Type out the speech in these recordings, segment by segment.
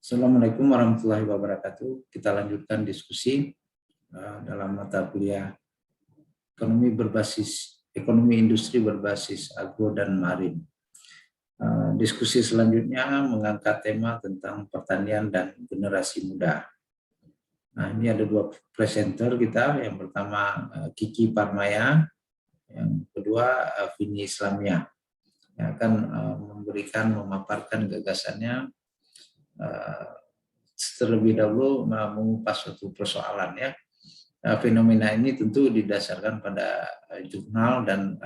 Assalamualaikum warahmatullahi wabarakatuh. Kita lanjutkan diskusi dalam mata kuliah ekonomi industri berbasis agro dan marin. Diskusi selanjutnya mengangkat tema tentang pertanian dan generasi muda. Nah, ini ada dua presenter kita. Yang pertama Kiki Parmaya, yang kedua Vini Islamia, yang akan memaparkan gagasannya. Terlebih dahulu mengupas suatu persoalan ya. Fenomena ini tentu didasarkan pada jurnal dan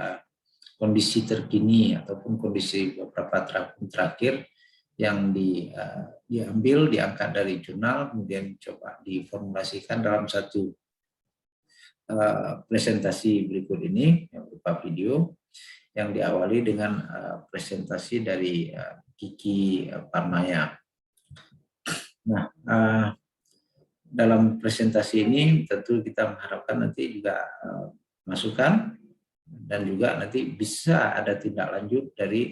kondisi terkini ataupun kondisi beberapa tahun terakhir yang diangkat dari jurnal, kemudian coba diformulasikan dalam satu presentasi berikut ini yang berupa video yang diawali dengan presentasi dari Kiki Parmaya. Nah, dalam presentasi ini tentu kita mengharapkan nanti juga masukan dan juga nanti bisa ada tindak lanjut dari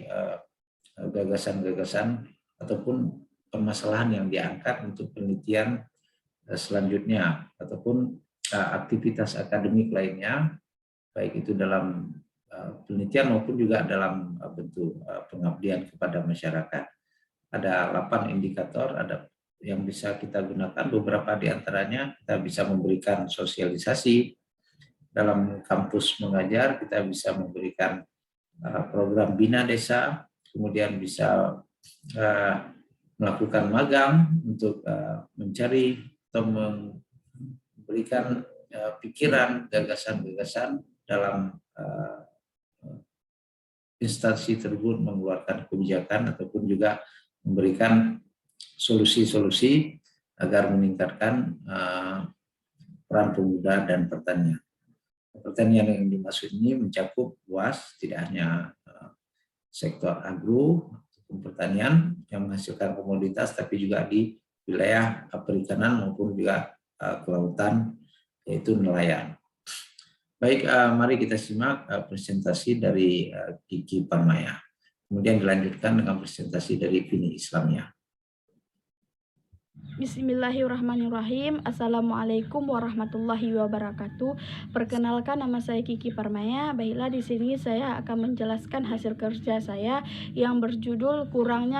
gagasan-gagasan ataupun permasalahan yang diangkat untuk penelitian selanjutnya ataupun aktivitas akademik lainnya, baik itu dalam penelitian maupun juga dalam bentuk pengabdian kepada masyarakat. Ada 8 indikator, ada yang bisa kita gunakan. Beberapa di antaranya kita bisa memberikan sosialisasi dalam kampus mengajar, kita bisa memberikan program bina desa, kemudian bisa melakukan magang untuk mencari atau memberikan pikiran, gagasan-gagasan dalam instansi tersebut mengeluarkan kebijakan ataupun juga memberikan solusi-solusi agar meningkatkan peran pemuda dan pertanian. Pertanian yang dimaksud ini mencakup luas, tidak hanya sektor agro ataupun pertanian yang menghasilkan komoditas, tapi juga di wilayah perikanan maupun juga kelautan, yaitu nelayan. Baik, mari kita simak presentasi dari Kiki Parmaya. Kemudian dilanjutkan dengan presentasi dari Vini Islamia. Bismillahirrahmanirrahim. Assalamualaikum warahmatullahi wabarakatuh. Perkenalkan, nama saya Kiki Parmaya. Baiklah, di sini saya akan menjelaskan hasil kerja saya yang berjudul kurangnya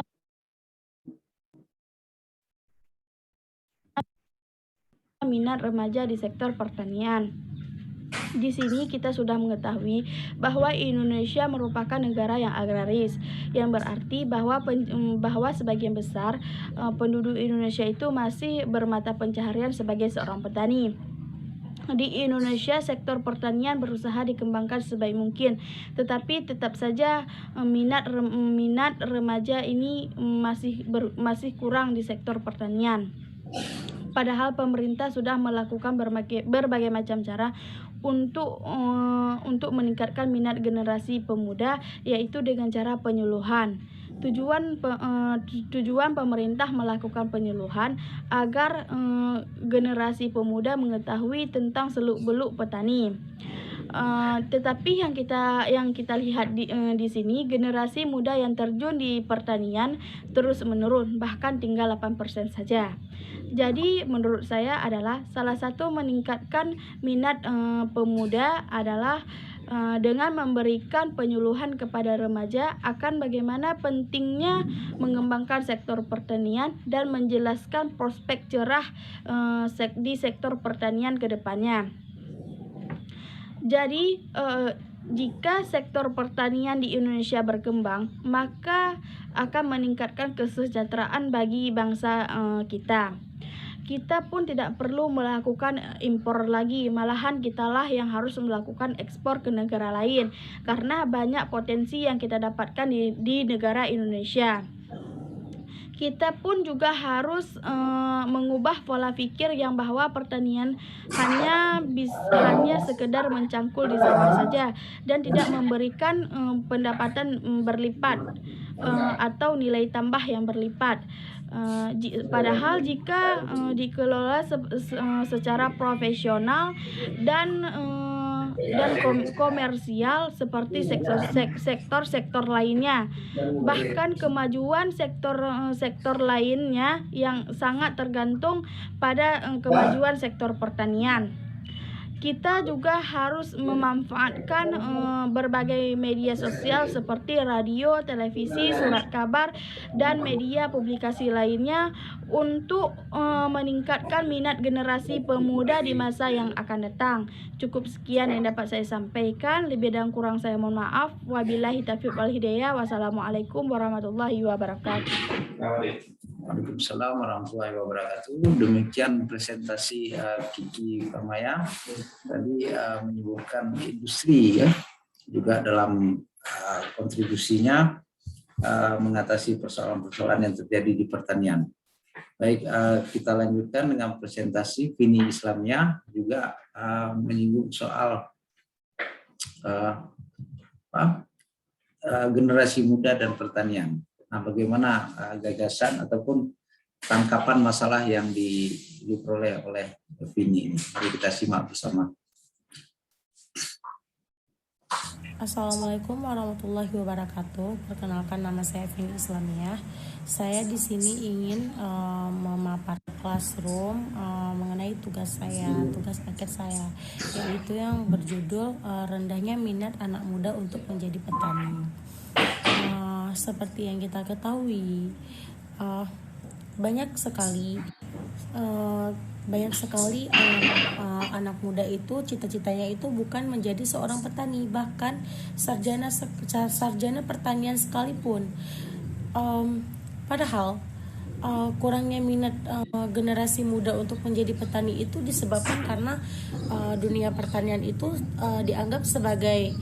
minat remaja di sektor pertanian. Di sini kita sudah mengetahui bahwa Indonesia merupakan negara yang agraris, yang berarti bahwa sebagian besar penduduk Indonesia itu masih bermata pencaharian sebagai seorang petani. Di Indonesia, sektor pertanian berusaha dikembangkan sebaik mungkin, tetapi tetap saja minat remaja ini masih kurang di sektor pertanian. Padahal pemerintah sudah melakukan berbagai macam cara untuk meningkatkan minat generasi pemuda, yaitu dengan cara penyuluhan. Tujuan pemerintah melakukan penyuluhan agar generasi pemuda mengetahui tentang seluk-beluk petani. Tetapi yang kita lihat di sini, generasi muda yang terjun di pertanian terus menurun, bahkan tinggal 8% saja. Jadi menurut saya adalah salah satu meningkatkan minat pemuda adalah dengan memberikan penyuluhan kepada remaja akan bagaimana pentingnya mengembangkan sektor pertanian dan menjelaskan prospek cerah di sektor pertanian ke depannya. Jadi jika sektor pertanian di Indonesia berkembang, maka akan meningkatkan kesejahteraan bagi bangsa kita. Kita pun tidak perlu melakukan impor lagi, malahan kitalah yang harus melakukan ekspor ke negara lain, karena banyak potensi yang kita dapatkan di negara Indonesia. Kita pun juga harus mengubah pola pikir yang bahwa pertanian hanya sekedar mencangkul di sawah saja dan tidak memberikan pendapatan berlipat atau nilai tambah yang berlipat. Padahal jika dikelola secara profesional dan komersial seperti sektor-sektor lainnya. Bahkan kemajuan sektor lainnya yang sangat tergantung pada kemajuan sektor pertanian. Kita juga harus memanfaatkan berbagai media sosial seperti radio, televisi, surat kabar, dan media publikasi lainnya untuk meningkatkan minat generasi pemuda di masa yang akan datang. Cukup sekian yang dapat saya sampaikan. Lebih dan kurang saya mohon maaf. Wabillahi taufiq wal hidayah. Wassalamualaikum warahmatullahi wabarakatuh. Waalaikumsalam warahmatullahi wabarakatuh. Demikian presentasi Kiki Permaya tadi menyebutkan industri ya juga dalam kontribusinya mengatasi persoalan-persoalan yang terjadi di pertanian. Baik, kita lanjutkan dengan presentasi Vini Islamia juga menyinggung soal generasi muda dan pertanian. Nah, bagaimana gagasan ataupun tangkapan masalah yang diperoleh oleh Vini ini? Mari kita simak bersama. Assalamualaikum warahmatullahi wabarakatuh. Perkenalkan, nama saya Vini Islamia. Saya di sini ingin memaparkan classroom mengenai tugas paket saya, yaitu yang berjudul rendahnya minat anak muda untuk menjadi petani. Seperti yang kita ketahui, banyak sekali anak muda itu cita-citanya itu bukan menjadi seorang petani, bahkan sarjana pertanian sekalipun. Padahal kurangnya minat generasi muda untuk menjadi petani itu disebabkan karena dunia pertanian itu dianggap sebagai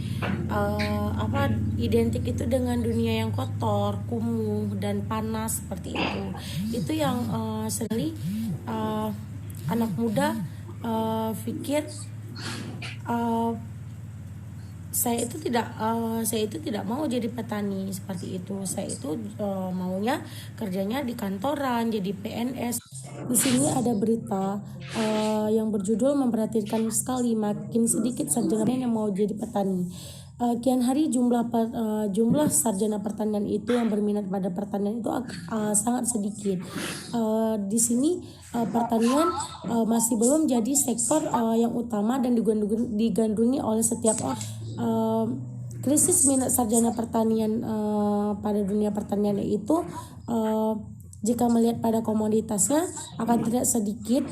identik itu dengan dunia yang kotor, kumuh dan panas seperti itu. Itu yang sekali anak muda pikir saya itu tidak mau jadi petani seperti itu. Saya itu maunya kerjanya di kantoran, jadi PNS. Di sini ada berita yang berjudul memperhatikan sekali, makin sedikit sarjana yang mau jadi petani. Kian hari jumlah sarjana pertanian itu yang berminat pada pertanian itu sangat sedikit. Di sini pertanian masih belum jadi sektor yang utama dan digandrungi oleh setiap orang. Krisis minat sarjana pertanian pada dunia pertanian itu jika melihat pada komoditasnya akan tidak sedikit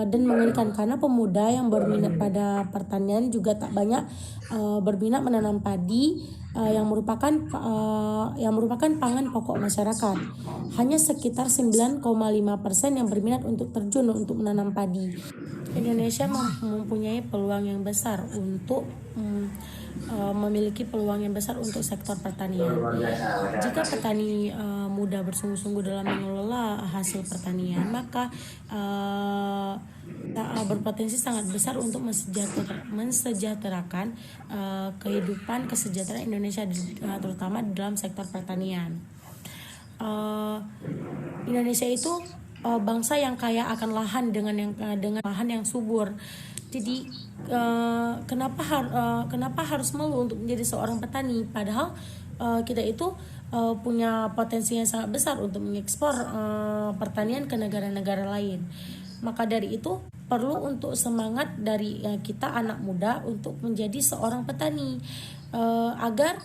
dan mengerikan, karena pemuda yang berminat pada pertanian juga tak banyak berminat menanam padi yang merupakan pangan pokok masyarakat. Hanya sekitar 9,5% yang berminat untuk terjun untuk menanam padi. Indonesia mempunyai peluang yang besar untuk memiliki peluang yang besar untuk sektor pertanian. Jika petani muda bersungguh-sungguh dalam mengelola hasil pertanian, maka berpotensi sangat besar untuk mensejahterakan kehidupan kesejahteraan Indonesia, terutama di dalam sektor pertanian. Indonesia itu bangsa yang kaya akan lahan dengan lahan yang subur. Jadi kenapa harus malu untuk menjadi seorang petani, padahal kita itu punya potensi yang sangat besar untuk mengekspor pertanian ke negara-negara lain. Maka dari itu perlu untuk semangat dari kita anak muda untuk menjadi seorang petani agar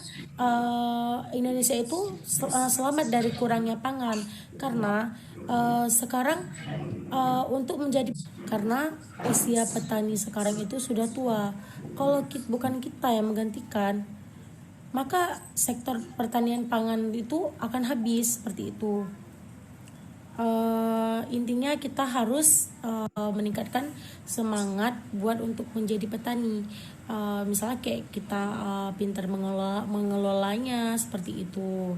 Indonesia itu selamat dari kurangnya pangan, karena sekarang karena usia petani sekarang itu sudah tua. Kalau bukan kita yang menggantikan, maka sektor pertanian pangan itu akan habis seperti itu. Intinya kita harus meningkatkan semangat buat untuk menjadi petani. Misalnya kayak kita pintar mengelolanya seperti itu.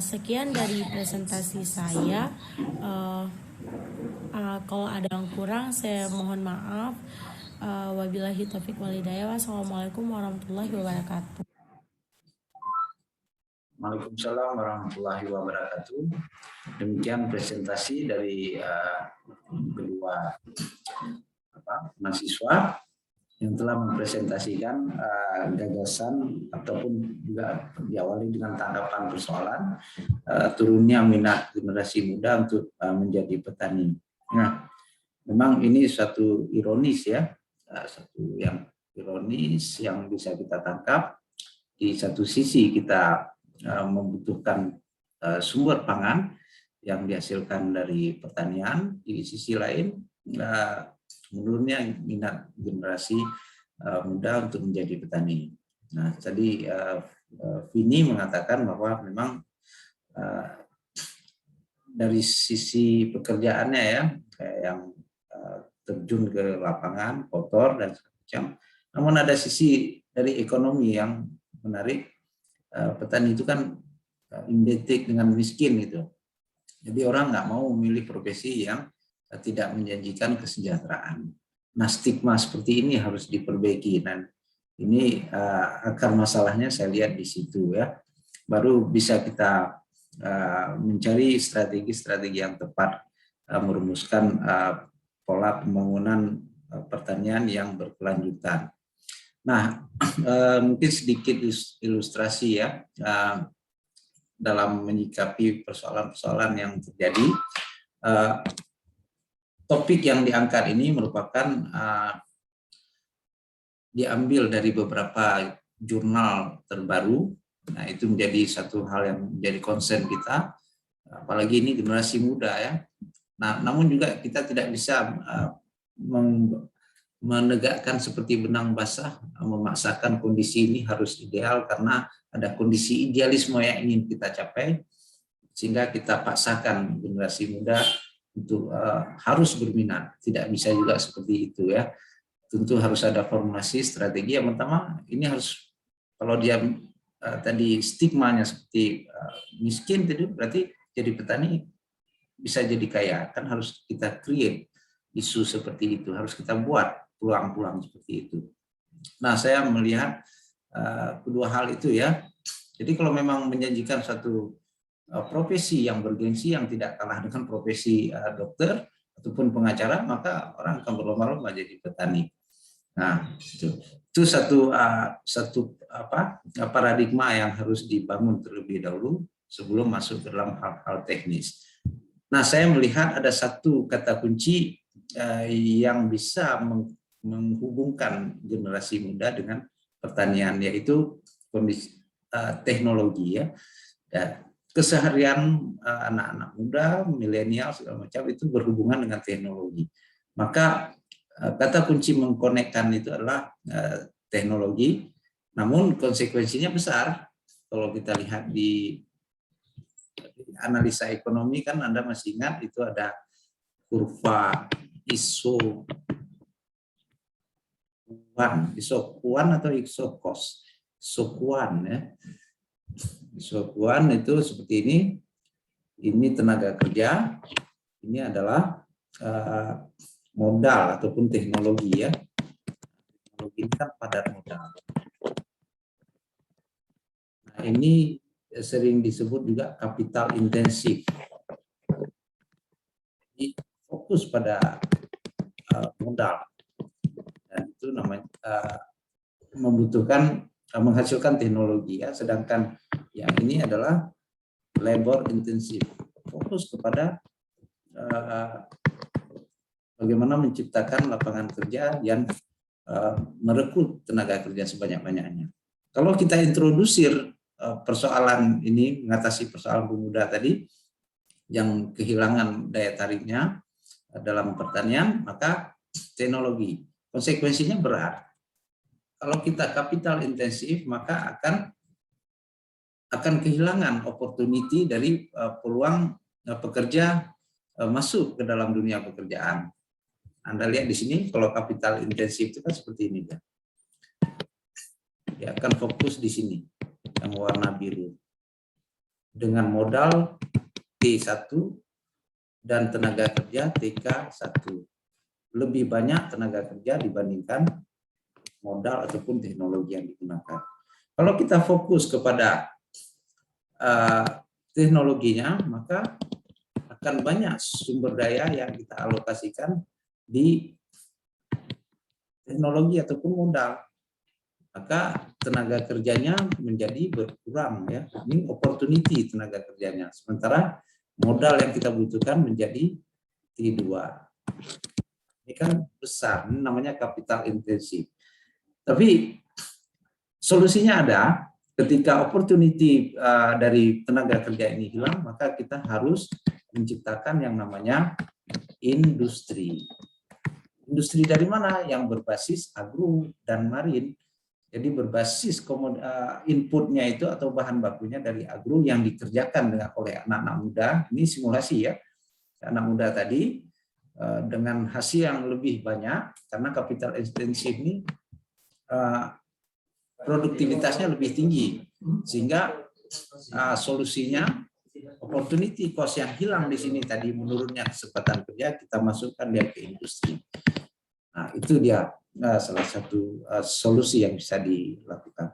Sekian dari presentasi saya. Kalau ada yang kurang saya mohon maaf. Wabillahi taufiq wal hidayah. Wassalamualaikum warahmatullahi wabarakatuh. Waalaikumsalam warahmatullahi wabarakatuh. Demikian presentasi dari kedua mahasiswa yang telah mempresentasikan gagasan ataupun juga diawali dengan tanggapan persoalan turunnya minat generasi muda untuk menjadi petani. Nah, memang ini suatu ironis ya, satu yang ironis yang bisa kita tangkap. Di satu sisi kita membutuhkan sumber pangan yang dihasilkan dari pertanian, di sisi lain menurunnya minat generasi muda untuk menjadi petani. Nah, tadi Vini mengatakan bahwa memang dari sisi pekerjaannya ya, kayak yang terjun ke lapangan, kotor dan macam. Namun ada sisi dari ekonomi yang menarik. Petani itu kan identik dengan miskin gitu. Jadi orang nggak mau memilih profesi yang tidak menjanjikan kesejahteraan. Nah, stigma seperti ini harus diperbaiki, dan ini akar masalahnya saya lihat di situ ya. Baru bisa kita mencari strategi-strategi yang tepat, merumuskan pola pembangunan pertanian yang berkelanjutan. Nah, mungkin sedikit ilustrasi ya dalam menyikapi persoalan-persoalan yang terjadi. Topik yang diangkat ini merupakan diambil dari beberapa jurnal terbaru. Nah, itu menjadi satu hal yang menjadi concern kita, apalagi ini generasi muda ya. Nah, namun juga kita tidak bisa menegakkan seperti benang basah, memaksakan kondisi ini harus ideal karena ada kondisi idealisme yang ingin kita capai, sehingga kita paksakan generasi muda untuk harus berminat. Tidak bisa juga seperti itu ya. Tentu harus ada formulasi strategi. Yang pertama, ini harus, kalau dia tadi stigmanya seperti miskin, itu berarti jadi petani bisa jadi kaya. Kan harus kita create isu seperti itu, harus kita buat peluang-peluang seperti itu. Nah, saya melihat kedua hal itu ya. Jadi kalau memang menjanjikan satu profesi yang bergengsi, yang tidak kalah dengan profesi dokter ataupun pengacara, maka orang akan berlomba-lomba jadi petani. Nah, itu satu paradigma yang harus dibangun terlebih dahulu sebelum masuk ke dalam hal-hal teknis. Nah, saya melihat ada satu kata kunci yang bisa menghubungkan generasi muda dengan pertanian, yaitu kondisi teknologi ya. Keseharian anak-anak muda, milenial segala macam itu berhubungan dengan teknologi. Maka kata kunci mengkonekkan itu adalah teknologi, namun konsekuensinya besar. Kalau kita lihat di analisa ekonomi, kan Anda masih ingat itu ada kurva isokuan atau isokos. Isokuan ya. Isokuan itu seperti ini tenaga kerja, ini adalah modal ataupun teknologi ya. Teknologi ini kan padat modal. Nah, ini sering disebut juga kapital intensif. Jadi fokus pada modal, dan itu namanya membutuhkan menghasilkan teknologi ya. Sedangkan yang ini adalah labor intensif, fokus kepada bagaimana menciptakan lapangan kerja yang merekrut tenaga kerja sebanyak-banyaknya. Kalau kita introdusir persoalan ini, mengatasi persoalan pemuda tadi yang kehilangan daya tariknya dalam pertanian, maka teknologi. Konsekuensinya berat. Kalau kita kapital intensif, maka akan kehilangan opportunity dari peluang pekerja masuk ke dalam dunia pekerjaan. Anda lihat di sini, kalau kapital intensif itu kan seperti ini. Dia akan fokus di sini, yang warna biru. Dengan modal T1 dan tenaga kerja TK1. Lebih banyak tenaga kerja dibandingkan modal ataupun teknologi yang digunakan. Kalau kita fokus kepada teknologinya, maka akan banyak sumber daya yang kita alokasikan di teknologi ataupun modal, maka tenaga kerjanya menjadi berkurang ya. Ini opportunity tenaga kerjanya. Sementara modal yang kita butuhkan menjadi T2. Ini kan besar, ini namanya capital intensif. Tapi solusinya ada. Ketika opportunity dari tenaga kerja ini hilang, maka kita harus menciptakan yang namanya industri. Industri dari mana? Yang berbasis agro dan marin. Jadi berbasis inputnya itu atau bahan bakunya dari agro yang dikerjakan oleh anak-anak muda. Ini simulasi ya. Anak muda tadi dengan hasil yang lebih banyak, karena capital intensif ini produktivitasnya lebih tinggi, sehingga solusinya opportunity cost yang hilang di sini tadi, menurunnya kesempatan kerja, kita masukkan dia ke industri. Nah, itu dia salah satu solusi yang bisa dilakukan.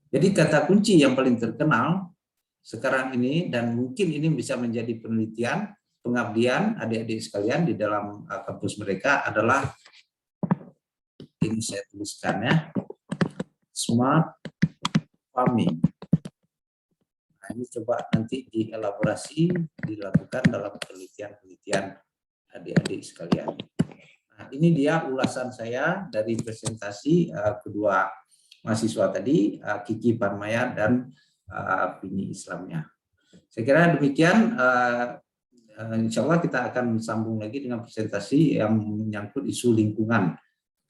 Jadi kata kunci yang paling terkenal sekarang ini, dan mungkin ini bisa menjadi penelitian pengabdian adik-adik sekalian di dalam kampus mereka, adalah ini saya tuliskan ya, smart farming. Nah, ini coba nanti dielaborasi, dilakukan dalam penelitian-penelitian adik-adik sekalian. Nah, ini dia ulasan saya dari presentasi kedua mahasiswa tadi, Kiki Parmaya dan Bini Islamnya. Saya kira demikian. Insya Allah kita akan sambung lagi dengan presentasi yang menyangkut isu lingkungan,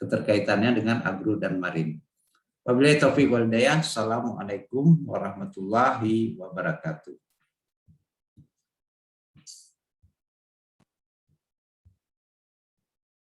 keterkaitannya dengan agro dan marin. Wabillahi taufiq wal hidayah. Assalamualaikum warahmatullahi wabarakatuh.